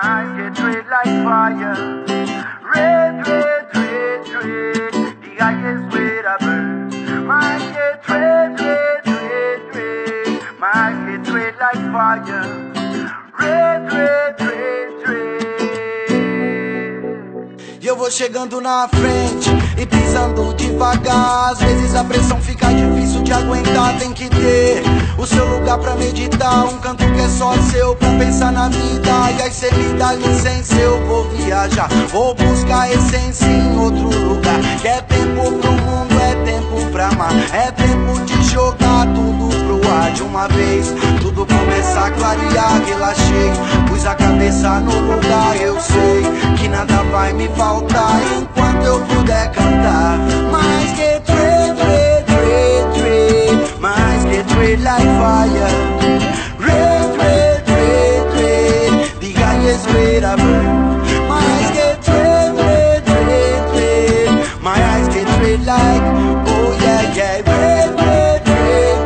eyes get red like fire. Red, red, red, red. The highest way to burn. My eyes get red, red, red, red. My eyes get red like fire. Red, red, red, red. E eu vou chegando na frente e pisando devagar. Às vezes a pressão fica difícil de aguentar. Tem que ter o seu lugar pra meditar, um canto que é só seu pra pensar na vida. E aí cê me dá licença, eu vou viajar, vou buscar essência em outro lugar. Que é tempo pro mundo, é tempo pra amar, é tempo de jogar tudo pro ar de uma vez. Tudo começa a clarear, relaxei, pus a cabeça no lugar. Eu sei que nada vai me faltar enquanto eu puder cantar. Mas get red, red, red, red. Mas get red like fire. Red, red, red, red. The highest way to burn. My eyes get red, red, red, red. My eyes get red like, oh yeah, yeah. Red, red, red,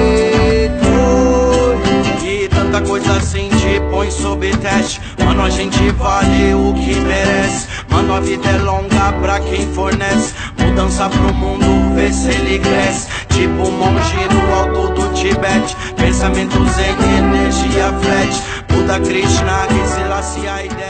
red. Oh. E tanta coisa assim te põe sob teste. Mano, a gente vale o que merece. Mano, a vida é longa pra quem fornece mudança pro mundo, vê se ele cresce. Tipo um monge no alto do Tibete. Pensamentos em energia flat. Buda Krishna, que se lá se a ideia.